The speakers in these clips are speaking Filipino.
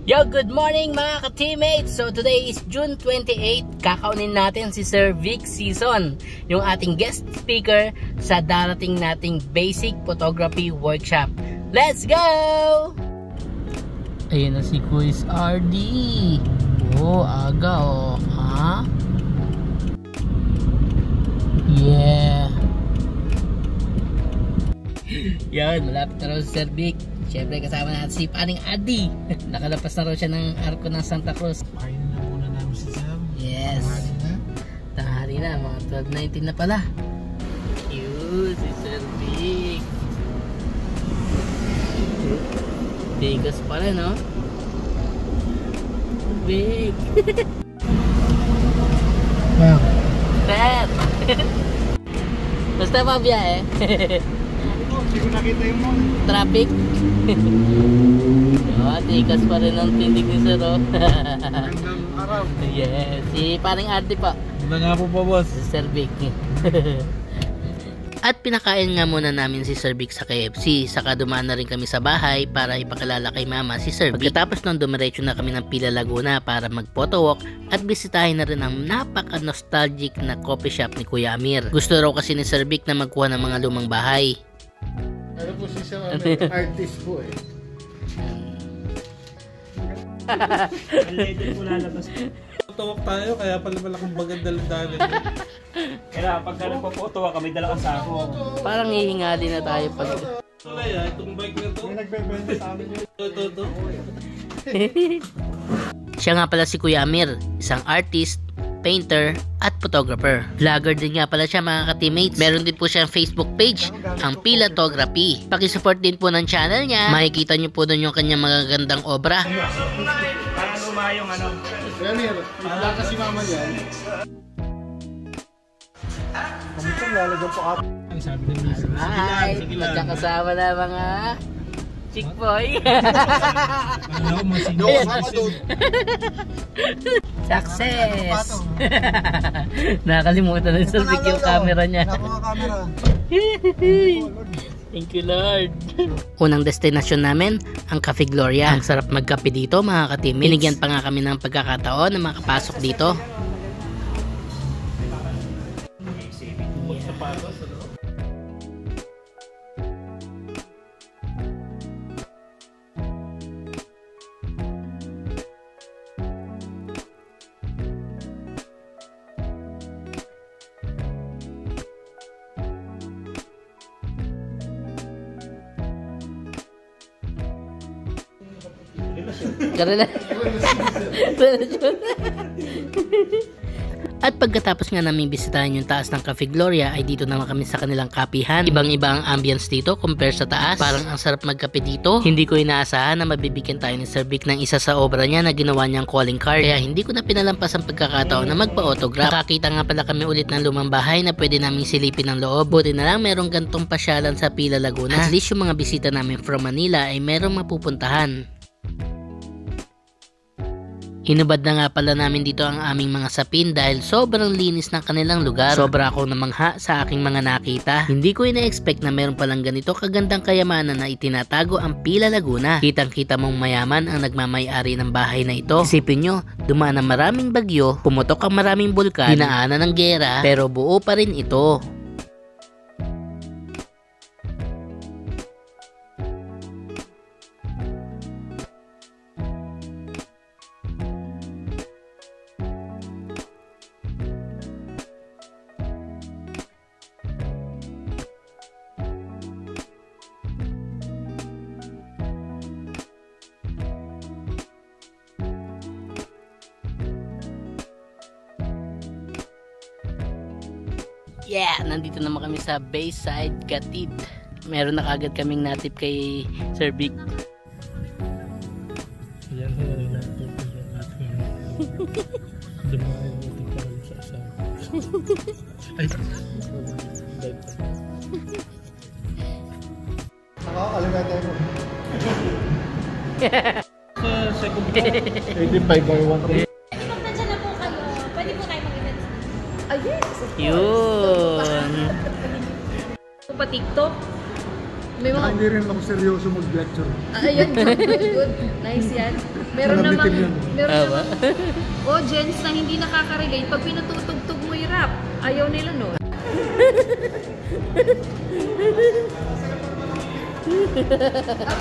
Yo, good morning mga ka-teammates! So today is June 28. Kakaunin natin si Sir Vic Season, yung ating guest speaker sa darating nating basic photography workshop. Let's go! Ayun na si Quiz RD. Oh, aga oh. Ha? Yeah. Yan, malapit na raw si Sir Vic. Siyempre kasama natin si Paring Adi. Nakalapas na raw siya ng arko ng Santa Cruz. Kain na muna namin si Sam. Yes. Tanghali na, mga 12:19 na pala. Cute, si Sir Vic. Bigas pala, no? Big. Wow. Pep. Basta pa biyahe. Hindi ko nakita yung mall. Traffic. Oh, tikas pa rin ang tindig ni Sir. Magandang araw. Yes, si Paring Adi pa. Iba nga po boss. Si Sir Vic. At pinakain nga muna namin si Sir Vic sa KFC. Saka dumaan na rin kami sa bahay para ipakilala kay Mama si Sir Vic. Pagkatapos nun, dumiretso na kami ng Pila Laguna para mag-photo walk at bisitahin na rin ang napaka-nostalgic na coffee shop ni Kuya Amir. Gusto raw kasi ni Sir Vic na magkuha ng mga lumang bahay. Ano po si Sam, artist po eh. Ang legend po lalabas po. Tawag tayo, kaya pala kung baganda lang dahil. Kaya pagka nagpo-photo kami dala ka sa ako. Parang hihingali na tayo pag... Tulay itong bike na to. May nagbebenta sa amin yun. Ito. Siya nga pala si Kuya Amir, isang artist, painter, at photographer. Vlogger din nga pala siya mga ka-teammates. Meron din po siyang Facebook page, ang Pilatography. Pakisupport din po ng channel niya. Makikita niyo po doon yung kanyang magagandang obra. Parang luma yung ano. Renner, wala kasi mama yan. Kamusta lalagyan po ako? Ang sabi ng misis. Hi! Magkakasama na mga chick boy. Ano, masino kasama doon. Success! Nakakalimutan na sa yung camera niya. Camera. Thank you, Lord. Unang destinasyon namin, ang Cafe Gloria. Ang sarap magkape dito mga ka-teammates. Binigyan pa nga kami ng pagkakataon na makapasok dito. At pagkatapos nga namin bisitahin yung taas ng Cafe Gloria ay dito naman kami sa kanilang kapihan. Ibang-iba ang ambience dito compare sa taas. Parang ang sarap magkape dito. Hindi ko inaasahan na mabibigyan tayo ni Sir Vic ng isa sa obra niya na ginawa niyang calling card. Kaya hindi ko na pinalampas ang pagkakataon na magpa-autograph. Nakakita nga pala kami ulit ng lumang bahay na pwede naming silipin ng loob. Buti na lang merong gantong pasyalan sa Pila Laguna. At least yung mga bisita namin from Manila ay merong mapupuntahan. Hinubad na nga pala namin dito ang aming mga sapin dahil sobrang linis ng kanilang lugar. Sobra akong namangha sa aking mga nakita. Hindi ko ina-expect na meron palang ganito kagandang kayamanan na itinatago ang Pila Laguna. Kitang-kita mong mayaman ang nagmamay-ari ng bahay na ito. Isipin nyo, dumaan ang maraming bagyo, pumutok ang maraming bulkan, dinaanan ng gera, pero buo pa rin ito. Yeah, nandito naman kami sa Bayside, Gatid. Meron na kagad kaming natip kay Sir Vic. Yan na natin. Dumating pa rin sa asawa. Ay, nakakalimutan tayo mo. Sa second floor. 85 by 1. Nandiyan na po kayo. Pwede po tayo mag-event. Ayun! Yun. Pa TikTok. May mga... Hindi rin ako seryoso mag-lecture. Ayun, good. Nice yan. Meron namang... Nabitin yan. Meron Tama. namang... Gents na hindi nakaka-relate. Pag pinatutugtog mo yung rap, ayaw nila, no? Ang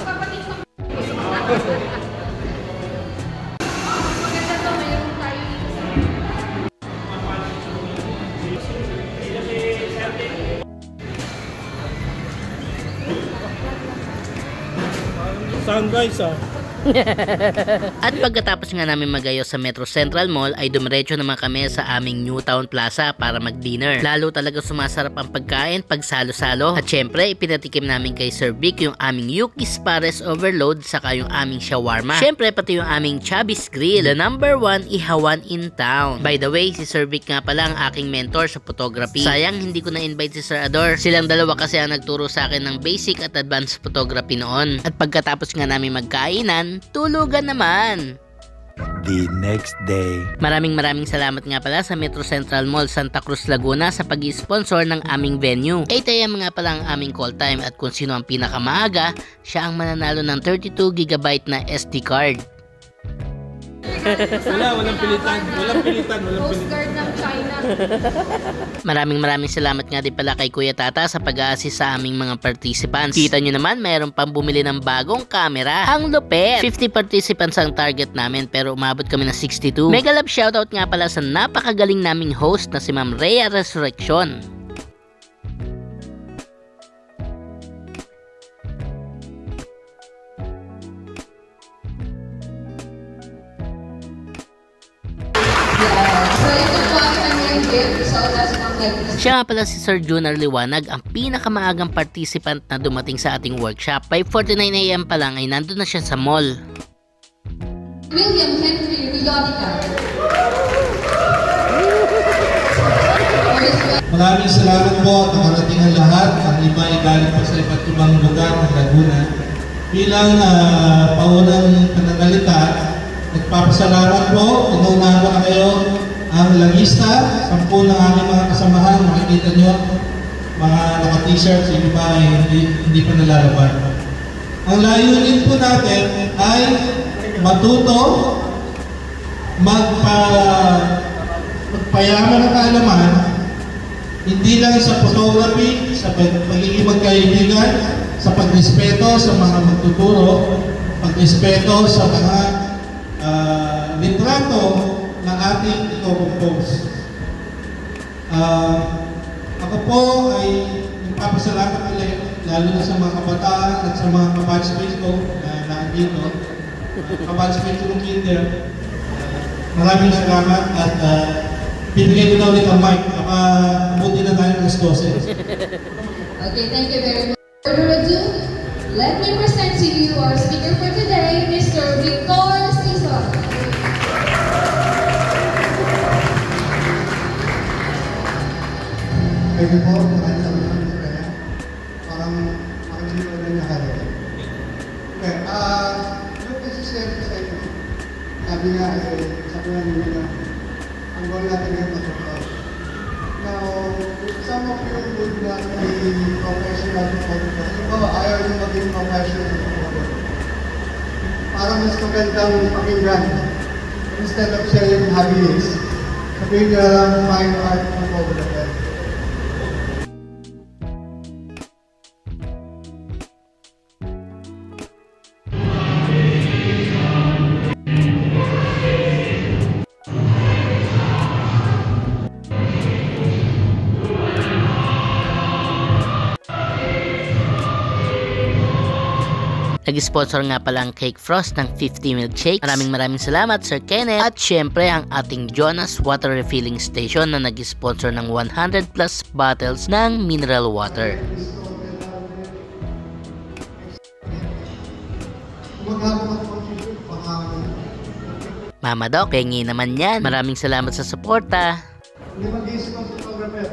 kapatid ko. Maganda to, mayroon tayo dito sa... Sunrise At pagkatapos nga namin magayo sa Metro Central Mall ay dumiretso naman kami sa aming Newtown Plaza para mag-dinner. Lalo talaga sumasarap ang pagkain pag salo-salo. At syempre ipinatikim namin kay Sir Vic yung aming Yuki's Pares Overload saka yung aming shawarma. Syempre pati yung aming Chubby's Grill, the #1 ihawan in town. By the way, si Sir Vic nga pala ang aking mentor sa photography. Sayang hindi ko na-invite si Sir Ador. Silang dalawa kasi ang nagturo sa akin ng basic at advanced photography noon. At pagkatapos nga namin magkainan, tulugan naman. The next day. Maraming salamat nga pala sa Metro Central Mall Santa Cruz Laguna sa pag-sponsor ng aming venue. 8 AM nga pala ang aming call time at kung sino ang pinakamaaga, siya ang mananalo ng 32GB na SD card. Walang pilitan. Coast Guard ng China. Maraming salamat nga din pala kay Kuya Tata sa pag-a-assist sa aming mga participants. Kita nyo naman, mayroon pang bumili ng bagong camera. Ang lupet! 50 participants ang target namin pero umabot kami na 62. Mega love shoutout nga pala sa napakagaling naming host na si Ma'am Rhea Resurrection. Siya nga pala si Sir Junar Liwanag, ang pinakamaagang participant na dumating sa ating workshop. 5:49 AM pa lang ay nandun na siya sa mall. William Henry Rionica. Maraming salamat po at nakarating ang lahat. Ang iba ay galing po sa iba't ibang lugar ng Laguna. Bilang paunang pananalita, nagpapasalamat po. Inuunahan ko na kayo ang lagista, 10 ng aming mga kasamahan. Makikita nyo, mga naka-t-shirts, yung iba ay hindi pa nalalaban. Ang layunin po natin ay matuto, magpayaman ng kaalaman, hindi lang sa photography, sa pagiging magkaibigan, sa pagrespeto sa mga magtuturo, pagrespeto sa mga litrato na ating ito-compose. Ako po ay nagpapasalamat ulit, lalo na sa mga kabataan at sa mga kabatchmates ko na nandito, kabatchmates ko ng kinder. Maraming salamat at bibigay ko na ulit ang mic. Buti na tayo ng 12. Okay, thank you very much. Further ado, let me present to you our speaker for today, Mr. Victor Cesar. Pwede po, maraming salamat sa kanya. Parang makikita na niya kayo. Okay, yung kasi share ko sa inyo. Sabi nga, sabi nga nyo na, ang goal natin ngayon matutulog. Now, some of you would not be professional photographer. Iba, ayaw nyo maging professional photographer. Parang mas magandang pakinggan. Instead of sharing hobbies, sabihin nyo lang fine art photographer. Nag-sponsor nga pala ang Cake Frost ng 50 milkshakes. Maraming salamat Sir Kenneth. At syempre ang ating Jonas Water Refilling Station na nag-sponsor ng 100 plus bottles ng mineral water. Mama Doc, pengi naman yan. Maraming salamat sa suporta. Hindi mag-iisip ang photographer.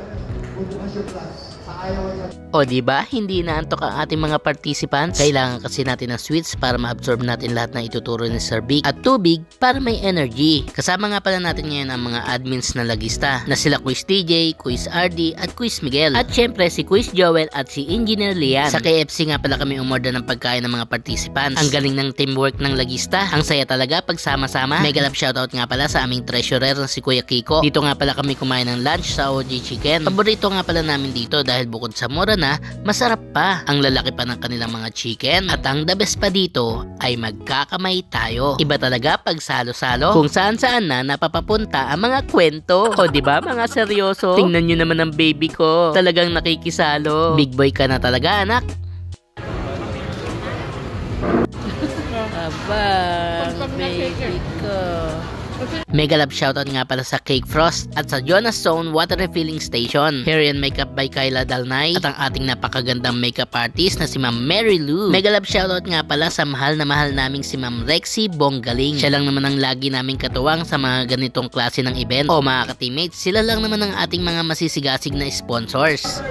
Bukas yung class. Sa ayaw ko sa... O diba, hindi naantok ang ating mga participants. Kailangan kasi natin ng sweets para ma-absorb natin lahat ng ituturo ni Sir Vic at tubig para may energy. Kasama nga pala natin ngayon ang mga admins na lagista na sila Quiz DJ, Quiz RD at Quiz Miguel. At syempre si Quiz Joel at si Engineer Lian. Sa KFC nga pala kami umorder ng pagkain ng mga participants. Ang galing ng teamwork ng lagista. Ang saya talaga pag sama-sama. Mega love shoutout nga pala sa aming treasurer na si Kuya Kiko. Dito nga pala kami kumain ng lunch sa OG Chicken. Paborito nga pala namin dito dahil bukod sa mura na, masarap pa. Ang lalaki pa ng kanilang mga chicken. At ang the best pa dito ay magkakamay tayo. Iba talaga pag salo-salo. Kung saan-saan na napapapunta ang mga kwento. O diba mga seryoso? Tingnan nyo naman ang baby ko. Talagang nakikisalo. Big boy ka na talaga anak. Abang baby ko. Mega love shoutout nga pala sa Cake Frost at sa Jonas Zone Water Refilling Station. Hair and Makeup by Kyla Dalnay at ang ating napakagandang makeup artist na si Ma'am Mary Lou. Mega love shoutout nga pala sa mahal na mahal naming si Ma'am Rexy Bonggaling. Siya lang naman ang lagi naming katuwang sa mga ganitong klase ng event. O mga ka-teammates, sila lang naman ang ating mga masisigasig na sponsors.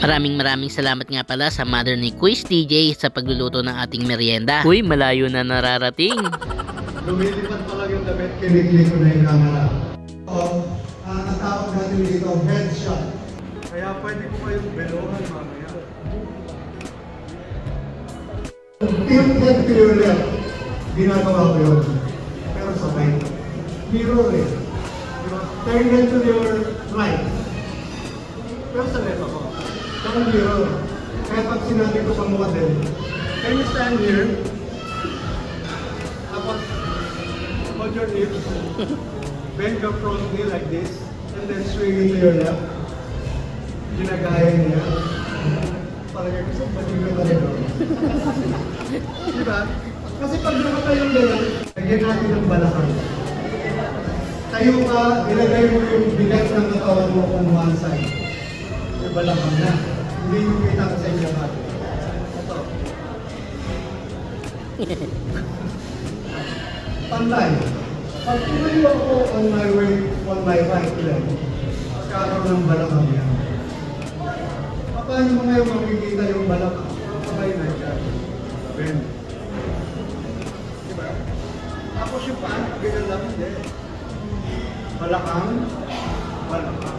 Maraming salamat nga pala sa mother ni Quiz DJ sa pagluluto ng ating merienda. Uy, malayo na nararating. Lumilipad pa lang yung damit, kiniklik ko na yung camera. So, ang tawag natin dito, headshot. Kaya pwede ko kayong belohan mamaya. Tilted to your left. Ginagawa ko yun. Pero sabay. Mirror eh. Turn it to your right. Pero sa left ako. Don't mirror. Kaya pag sinabi ko sa model, can you stand here? Tapos, hold your hips. Bend your front knee like this. And then swing it to your left. Ginagaya niya. Palagay ko sa pag-ibig na rin. Diba? Kasi pag nakatayong gano'n, lagyan natin ng balakang. Tayo ka, ilagay mo yung bigat ng katawan mo kung one side. Yung balakang na. Hindi yung kita ko sa inyo natin. Ito. Pantay. Pag tuloy ako on my way, on my right leg, magkakaroon ng balakang yan. Paano mo ngayon makikita yung balakang? Kapag na dyan. Bend. Diba? Tapos yung paan, ganyan lang hindi. Balakang. Balakang.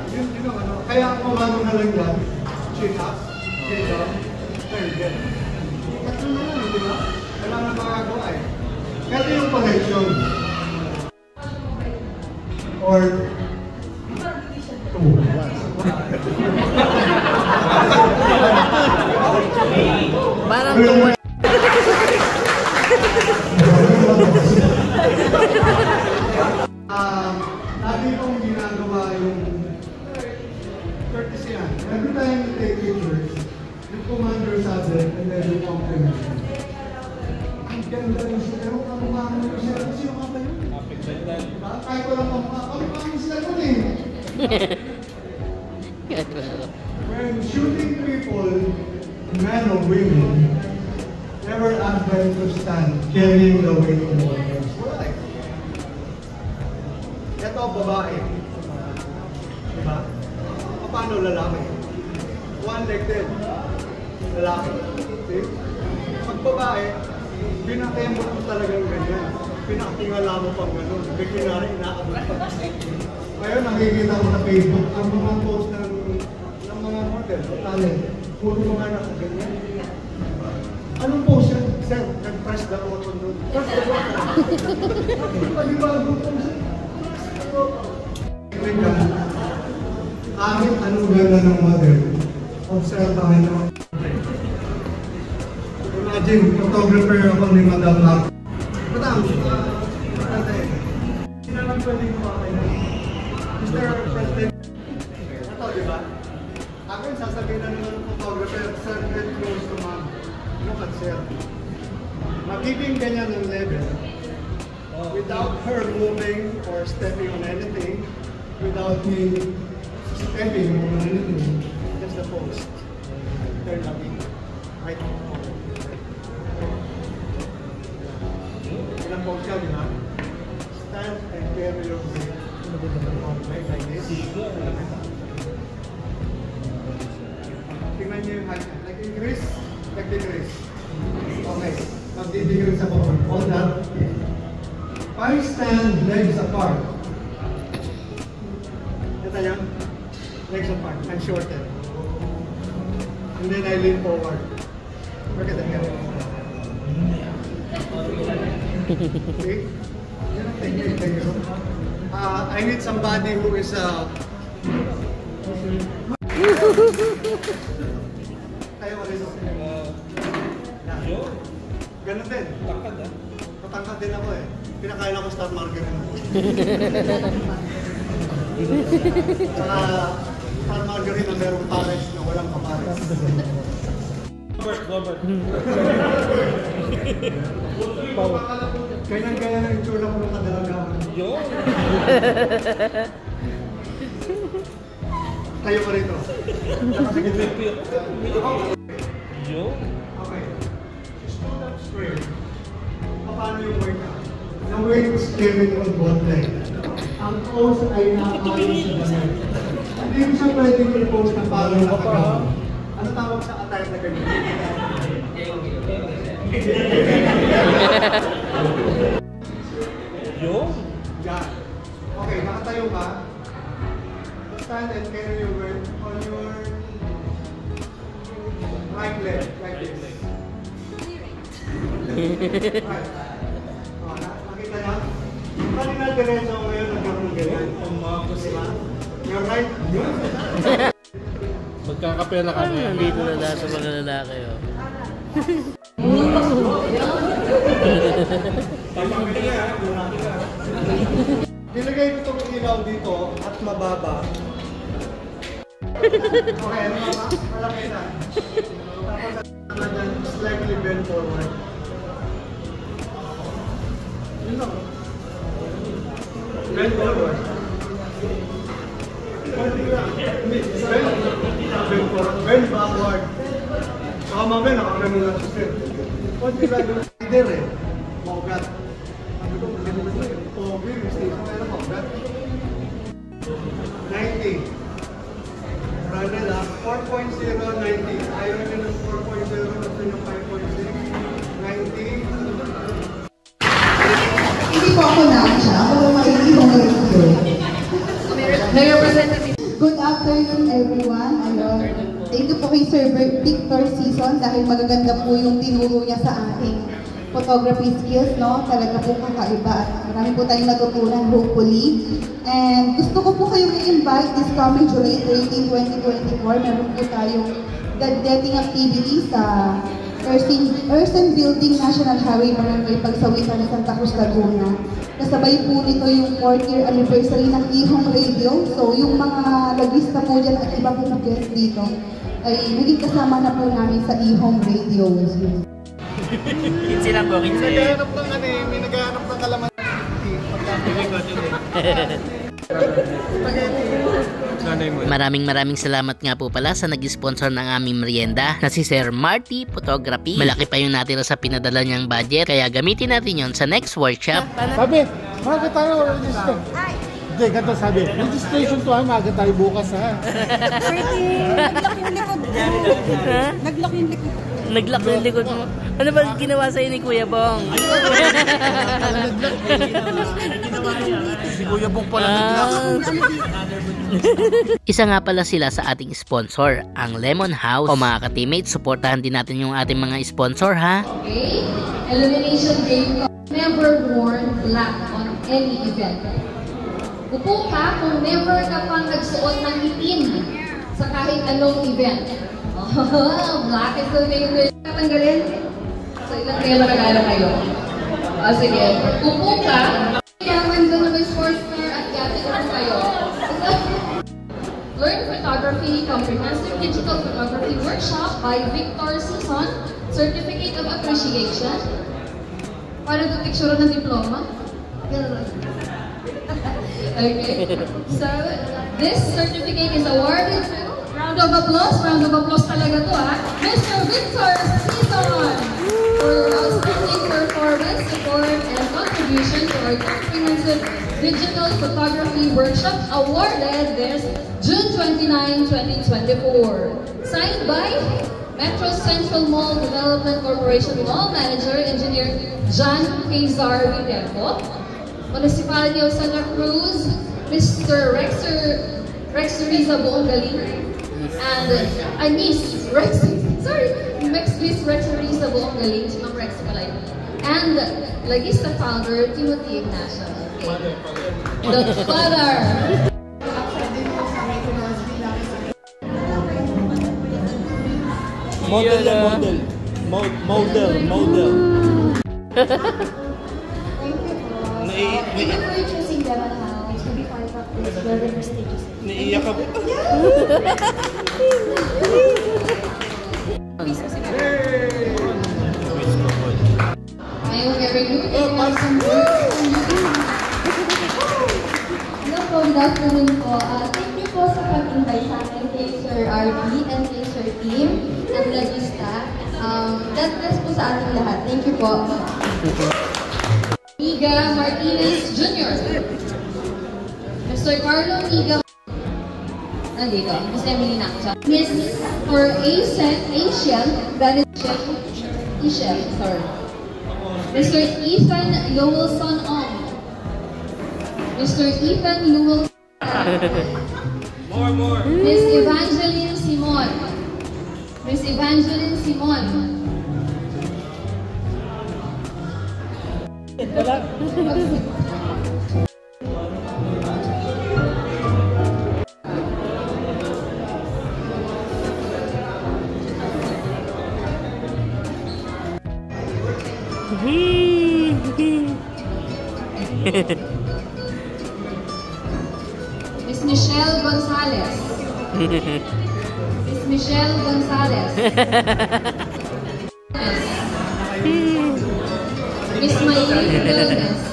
Yun ang ano. Kaya kung ano na lang yan, chin up, chin down, turn down. Tatlo na lang, di ba? Wala na makagawa eh. Kaya yung connection. Or, Parang tuwa. Lagi kong ginagawa yung courtesy yan. Every time you take pictures, you command your subject and then you compliment. Ang ganda yung sila. Pero kamukha mo yung sila. Sino ka ba yun? Kahit ko lang kamukha. Kamukha mo sila ko eh. When shooting people, men or women, never ask them to stand carrying the weight of others. Wala eh. Ito, babae. Diba? Paano lalaki? One leg din. Lalaki. See? Pag babae, pinakaya mo lang talagang ganyan. Pinatingala mo pang gano'n. Bigyan na rin inaabot pa. Ngayon, nakikita ko sa Facebook, ang mga post ng mga model, talent, puro mga nakaganyan. Anong post yan? Sir, nag-press the button doon. Press the button. Pag-ibago post yan. Kahit anong ganda ng model, observahan naman. Imagine, photographer ako ni Madam Mark. Madam, hindi naman pwedeng kumakay na. Mr. President, ito, di ba? Akin, sasabihin na naman ng photographer, sir, get close to ma'am. Look at sir. Magiging ganyan ang level. Without her moving or stepping on anything, without me stepping on anything, just the post. Turn up in. Kahit ilang balls siya, di ba? Stand and carry your weight. Like this. Tingnan niyo yung height. Like increase, like decrease. Okay. Mag-decrease ako. Hold that. I stand legs apart. Ito yan. Legs apart. I'm shorter. And then I lean forward. Look at that. Okay? Thank you. Thank you. I need somebody who is tayo ka rin. Ganun din. Tangkad ah. Matangkad din ako eh. Pinakain ako star margarine. Saka star margarine na merong pares na walang kapares. Robert. Ganyan-ganyan ang itsura ko ng kadalagaan. Yo! Tayo ka rito. Yo! Okay. Stood up straight. Paano yung weight na? The weight is carried on both legs. Ang pose ay nakakayon sa damit. Hindi mo siya pwedeng i-pose na parang nakagawa. Ano tawag sa attire na ganyan? Yo? Yan. Okay, nakatayo ka. Stand and carry your weight on your right leg, like this. Right. Oh, nakita niya? Kanina diretso ngayon nagkaroon ganyan. Diba? Your right. Magkakapera ka na. Nandito na lahat sa mga lalaki. Oh. Nilagay ko itong ilaw dito at mababa. Okay, ano mama? Malaki na. Tapos slightly bend forward. Yun lang. Bend forward. Bend forward. Bend backward. Saka mamaya nakakaroon lang siya. Kunti lang yung leader eh. Maugat. Pogi, station tayo ng maugat. 90. Branded ah. 4.0, 90. Ayaw nyo ng 4.0, gusto nyo 5.6. 90. Hindi po ako na siya. Ako lang makikibong radio. Good afternoon everyone. Thank you po kay Sir Victor Season dahil magaganda po yung tinuro niya sa ating photography skills, no? Talaga po kakaiba at marami po tayong natutunan hopefully. And gusto ko po kayong i-invite this coming July 13, 2024. Meron po tayong deadletting activity sa Ersen Building, National Highway, Barangay Pagsawitan, Santa Cruz, Laguna. Kasabay po nito yung 4th year anniversary ng Ihong Radio. So yung mga lagista po dyan at iba po na guest dito ay naging kasama na po namin sa Ihong Radio. Kinsi lang po, kinsi. Naghahanap ng ano eh, may naghahanap ng kalaman. Maraming salamat nga po pala sa nag-sponsor ng aming merienda na si Sir Marty Photography. Malaki pa yung natira sa pinadala niyang budget kaya gamitin natin yon sa next workshop. Sabi, maaga tayo register. Hindi, ganito sabi. Registration to ha, maaga tayo bukas ha. Nag-lock yung likod ko. Nag-lock yung likod ko. Nag-lock yung likod mo. Ano ba ginawa sa'yo ni Kuya Bong? Si Kuya Bong pala nag-lock. Isa nga pala sila sa ating sponsor, ang Lemon House. O mga ka-teammates, supportahan din natin yung ating mga sponsor ha. Okay? Elimination game. Never worn black on any event. Upo ka kung never ka pang nagsuot ng itim sa kahit anong event. Oh, black is the favorite. Tatanggalin? So ilang kayo nakagala kayo? O sige, upo ka. Kaya ganda na may sports car at gadget na kayo. Learn Photography Comprehensive Digital Photography Workshop by Victor Season, Certificate of Appreciation. Para ito picture ng diploma? Okay. So, this certificate is awarded to Round of applause talaga to Mr. Victor Season for outstanding performance, support, and contribution to our comprehensive digital photography workshop awarded this June 29, 2024. Signed by Metro Central Mall Development Corporation Mall Manager Engineer John Quezar Villejo, Municipality of Santa Cruz, Mr. Rex Riza Buongaling, and Miss Rex Riza Buongaling, si Ma'am Rex pala yun. And Lagista founder, Timothy Ignacio. Okay. The father. Model. Thank you for choosing Devon House to be part of this very prestigious. Naiiyak ka ba? Ngayong every group, some words. Hello po, good afternoon po. Thank you po sa pag-invite sa akin kay Sir RB and kay Sir Team at Lagista. God bless po sa ating lahat. Thank you po. Miga Martinez Jr. Mr. Carlo Miga. Nandito, Miss Emily Nakcha. Miss for Asian, that is Asian, sorry. Mr. Ethan Lowelson Ong. Mr. Ethan Lowelson. More. Miss Evangeline Simon. Miss Evangeline Simon. Miss Michelle Gonzalez. Miss Michelle Gonzalez. Miss Maylene Gomez.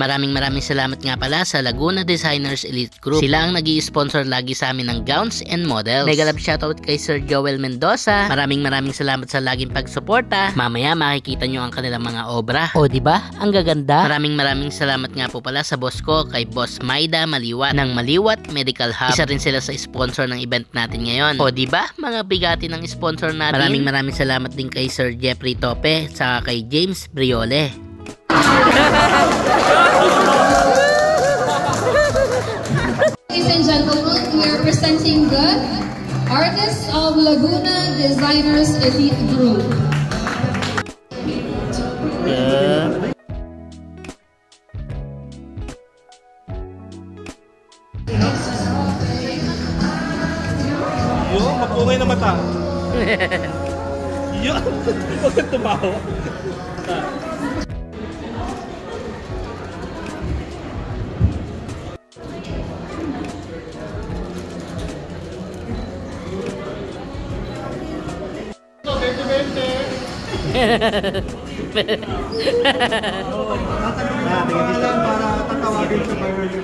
Maraming salamat nga pala sa Laguna Designers Elite Group. Sila ang nag-i-sponsor lagi sa amin ng gowns and models. Mega love shoutout kay Sir Joel Mendoza. Maraming salamat sa laging pagsuporta. Mamaya makikita nyo ang kanilang mga obra. O diba? Ang gaganda. Maraming salamat nga po pala sa boss ko, kay Boss Maida Maliwat ng Maliwat Medical Hub. Isa rin sila sa sponsor ng event natin ngayon. O diba? Mga bigati ng sponsor natin. Maraming salamat din kay Sir Jeffrey Tope saka kay James Briole. Ladies and gentlemen, we are presenting the Artists of Laguna Designers Elite Group. Yung mapungay na mata. Yun! Huwag kang tumawa. Para tatawagin sa Violin.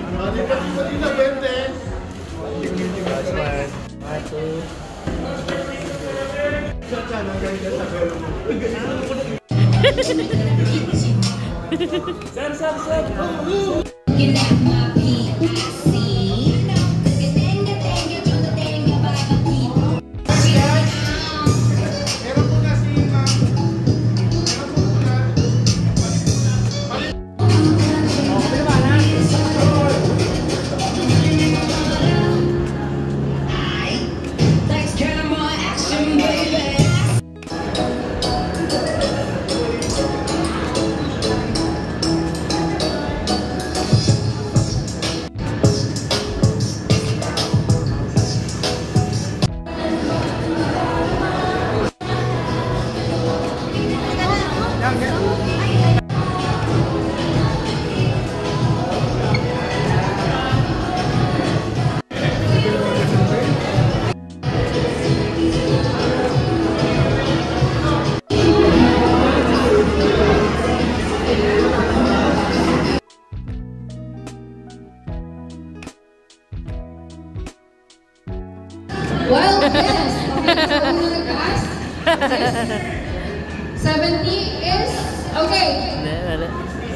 70 is, okay.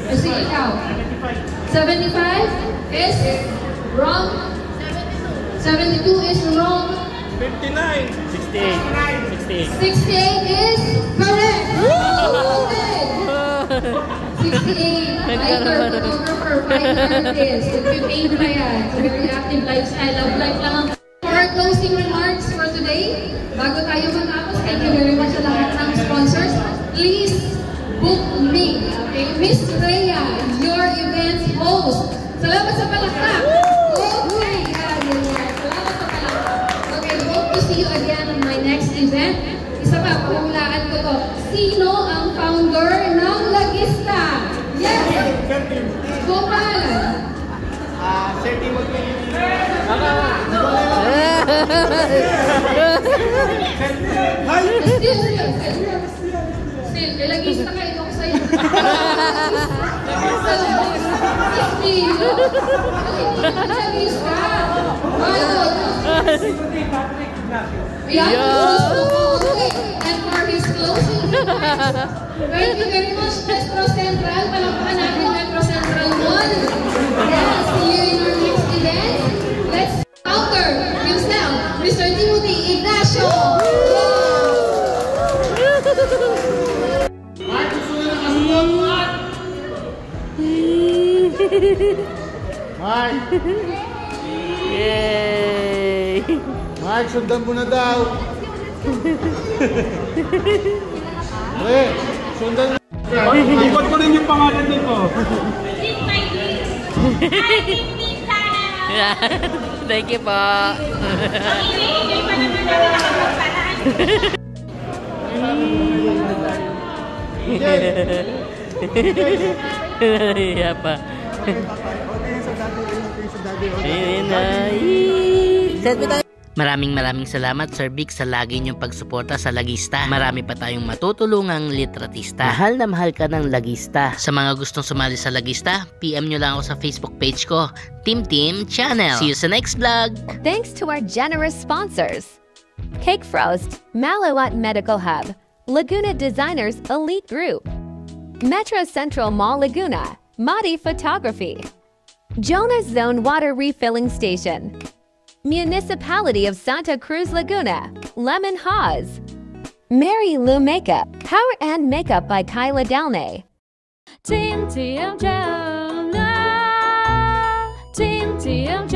Kasi ikaw. 75 is wrong. 72 is wrong. 59. 68. 68 is correct. Okay. 68. Biker, photographer, fine artist. 58 pa yan. So very active lifestyle. Love life lang ang. For our closing remarks for today, bago tayo matapos, thank you very much sa lahat ng sponsors. Please book me. Okay, Miss Rhea, your event host. Salamat sa palakpak. Okay, salamat sa palakpak. Okay, hope to see you again on my next event. Isa pa, pahulaan ko to. Sino ang founder ng Lagista? Yes! Gopal! Sir Timothy. Still, Lagista ka, ito ko sa'yo. Lagista! And for his closing remarks, thank you very much, Metro Central. Palakpakan natin Metro Central 1. Yeah, see you in our next event. Let's counter himself, Mr. Timothy Ignacio. Mike! Yay! Mike, sundan mo na daw. Pre, sundan mo. Ikot ko rin yung pangalan nito. Thank you po. Iya pa. Maraming salamat Sir Vic sa lagi niyong pagsuporta sa Lagista. Marami pa tayong matutulungang litratista. Mahal na mahal ka ng Lagista. Sa mga gustong sumali sa Lagista, PM nyo lang ako sa Facebook page ko, Team Channel. See you sa next vlog! Thanks to our generous sponsors, Cake Frost, Malawat Medical Hub, Laguna Designers Elite Group, Metro Central Mall Laguna, Madi Photography, Jonas Zone Water Refilling Station, Municipality of Santa Cruz Laguna, Lemon Haws, Mary Lou Makeup, Power and Makeup by Kyla Dalnay. Team TM Channel. Team TM